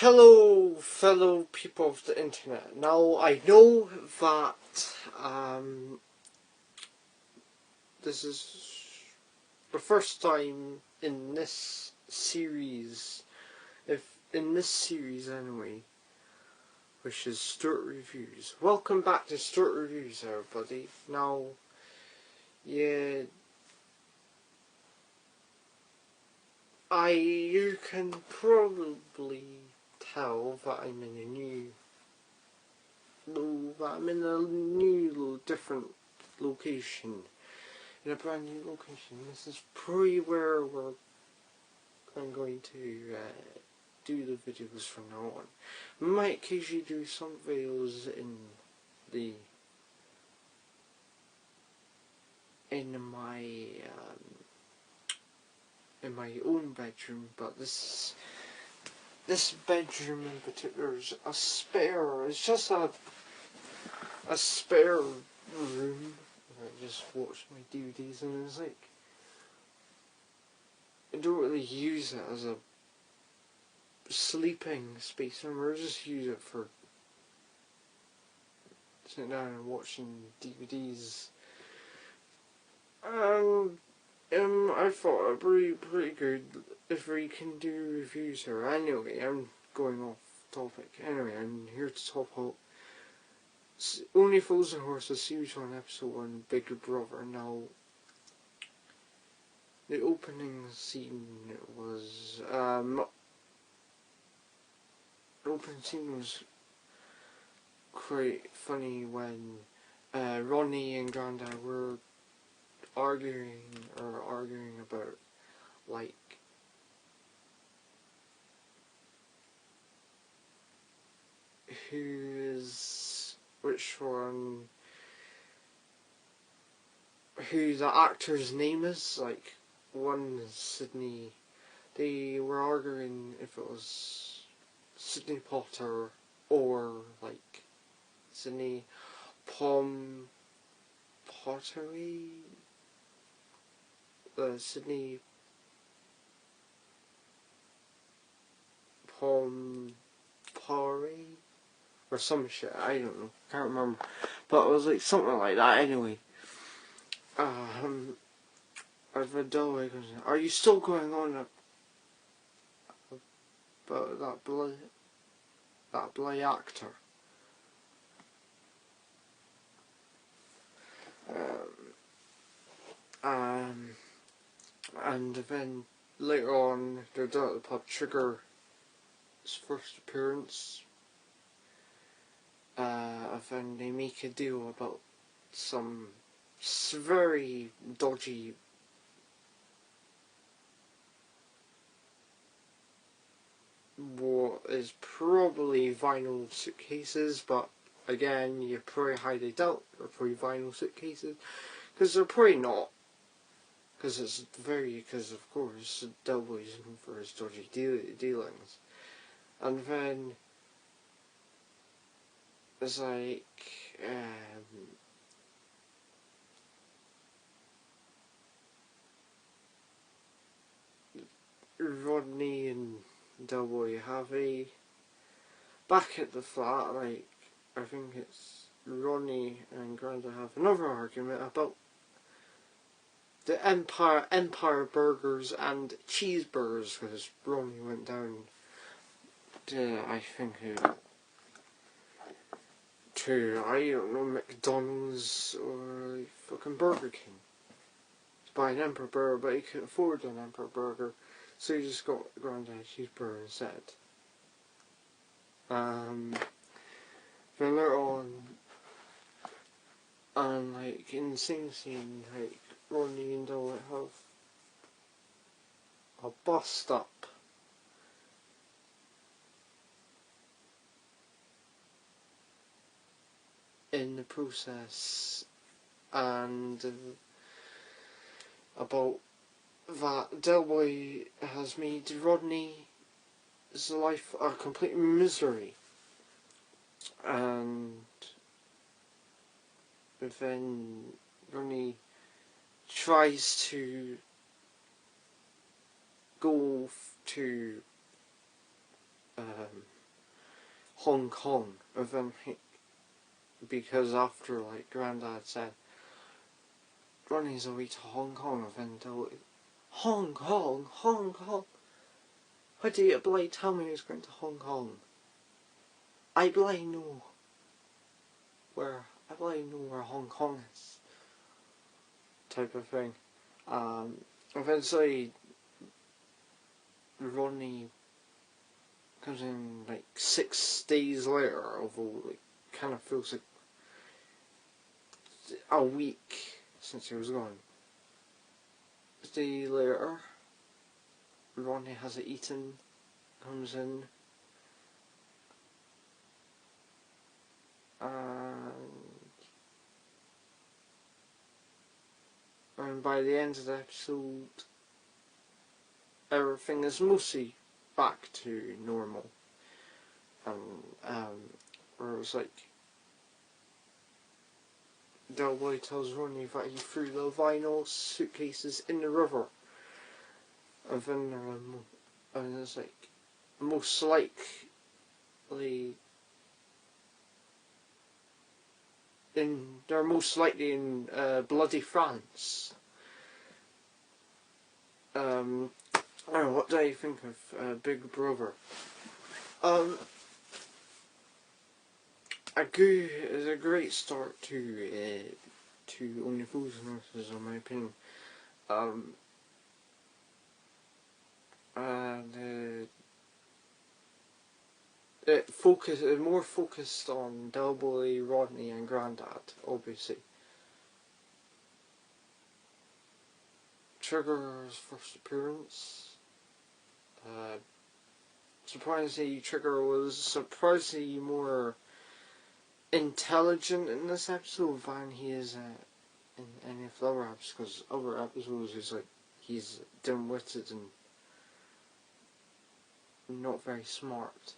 Hello, fellow people of the internet. Now, I know that this is the first time in this series, anyway, which is Stuart Reviews. Welcome back to Stuart Reviews, everybody. Now, yeah, you can probably tell that I'm in a new different location, in a brand new location. This is probably where I'm going to do the videos from now on. I might occasionally do some videos in my own bedroom, but this bedroom in particular is a spare. It's just a spare room where I just watch my DVDs, and it's like I don't really use it as a sleeping space anymore. I just use it for sitting down and watching DVDs. I thought it'd be pretty good if we can do reviews here. Anyway, I'm going off topic. Anyway, I'm here to talk about Only Fools and Horses, Series 1, Episode 1, Big Brother. Now, the opening scene was, quite funny when Ronnie and Grandad were arguing about, like, who the actor's name is. Like, one is Sydney. They were arguing if it was Sydney Potter or like Sydney Pottery. Sydney Pompari or some shit, I don't know, can't remember, but it was like something like that. Anyway, I've read Delaware goes, are you still going on about that bloody actor? And then later on, they're down at the pub. Trigger's first appearance. And then they make a deal about some very dodgy what is probably vinyl suitcases, but again, you probably highly doubt they're probably vinyl suitcases, because they're probably not. Because of course, Del Boy's known for his dodgy dealings. And then it's like, Rodney and Del Boy have back at the flat, like, I think it's Ronnie and Granda have another argument about the Empire burgers and cheeseburgers, because Ronnie went down to, I think, I don't know, McDonald's or fucking Burger King to buy an Emperor burger, but he couldn't afford an Emperor burger, so he just got a Grandad cheeseburger instead. Then later on, and like in the same scene, like Ronnie and Del have a bus stop in the process, and about that Del Boy has made Rodney's life a complete misery, and then Ronnie tries to go to Hong Kong, and then because after like Grandad said Ronnie's away to Hong Kong, and then they'll Hong Kong, Hong Kong. Why do you blame tell me he's going to Hong Kong? I blame know where Hong Kong is, type of thing. Eventually Ronnie comes in like 6 days later, although it kind of feels like a week since he was gone. A day later, Ronnie hasn't eaten, comes in, and by the end of the episode, everything is mostly back to normal. Where it was like, Del Boy tells Ronnie that he threw the vinyl suitcases in the river. And then it's like, most likely they're most likely in bloody France. I don't know, what do you think of Big Brother? It's a great start to Only Fools and Horses, in my opinion. It more focused on Del Boy, Rodney and Grandad, obviously. Trigger's first appearance. Surprisingly, Trigger was surprisingly more intelligent in this episode than he is in any of the other episodes, because other episodes is like he's dim-witted and not very smart.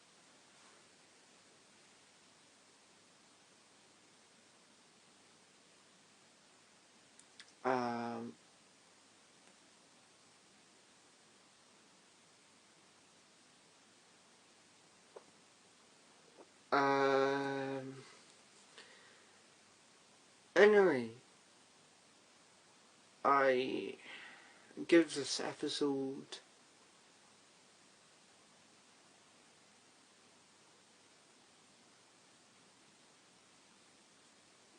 Anyway, I give this episode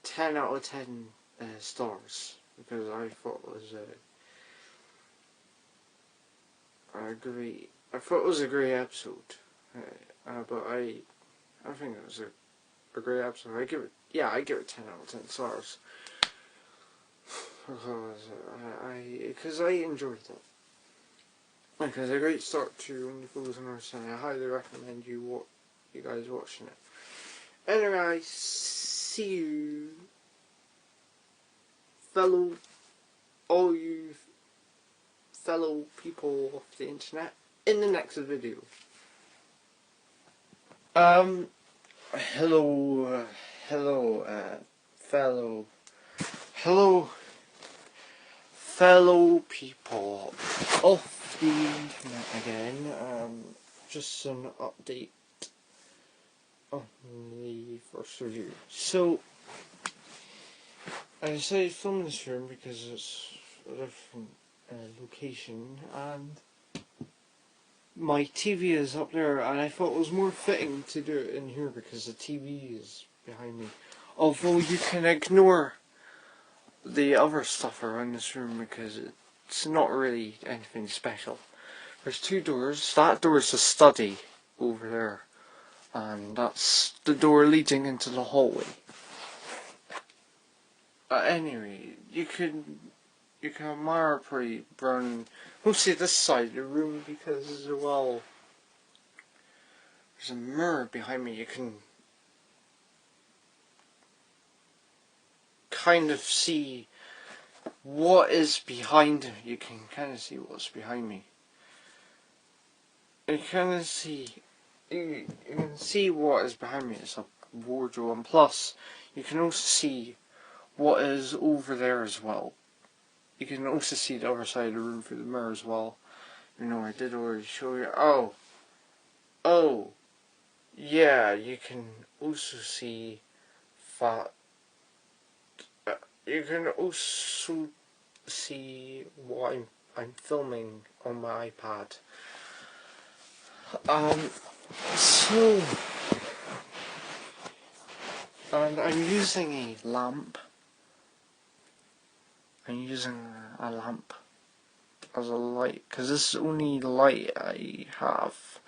10 out of 10 stars, because I thought it was a great episode. But I think it was a great episode. I give it 10 out of 10 stars. Because I enjoyed it. Because a great start to Only Fools and Horses, and I highly recommend you guys watching it. Anyway, I see you, all you fellow people of the internet, in the next video. Hello fellow people of the internet again. Just an update on the first review. So, I decided to film this room because it's a different location, and my TV is up there, and I thought it was more fitting to do it in here because the TV is behind me. Although you can ignore the other stuff around this room because it's not really anything special. There's 2 doors. That door is the study over there, and that's the door leading into the hallway. Anyway, you can admire pretty brown, mostly this side of the room, because as well there's a mirror behind me. You can kind of see what is behind me. You can kind of see what's behind me. You can see what is behind me. It's a wardrobe, and plus you can also see what is over there as well. You can also see the other side of the room through the mirror as well. You know, I did already show you. Oh, yeah, you can also see that. You can also see what I'm filming on my iPad. So, and I'm using a lamp. I'm using a lamp as a light, because this is the only light I have.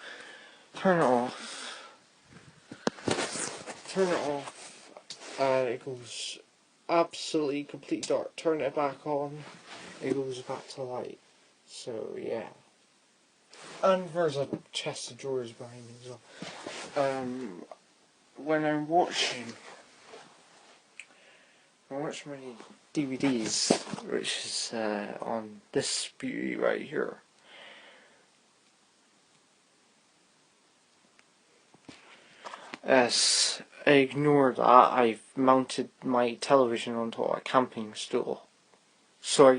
Turn it off. Turn it off. And it goes absolutely completely dark. Turn it back on. It goes back to light. So yeah. And there's a chest of drawers behind me as well. When I watch my DVDs, which is on this beauty right here. Ignore that. I've mounted my television onto a camping stool. So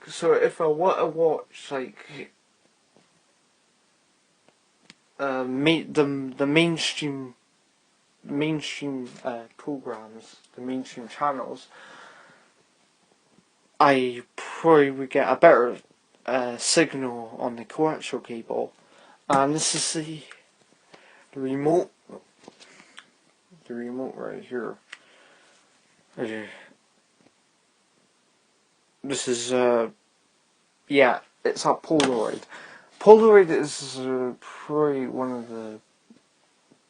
if I want to watch like the mainstream programs, the mainstream channels, I probably would get a better signal on the coaxial cable. And this is the remote. The remote right here. This is yeah, it's a Polaroid. Polaroid is probably one of the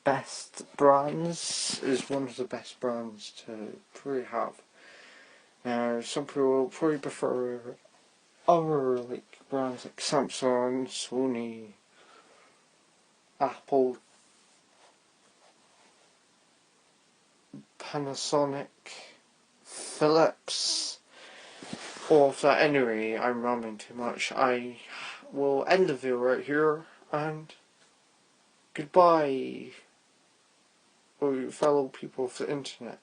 best brands. Is one of the best brands to probably have. Some people will probably prefer other like brands like Samsung, Sony, Apple, Panasonic, Philips, all of that. Anyway, I'm rambling too much. I will end the video right here, and goodbye, all you fellow people of the internet.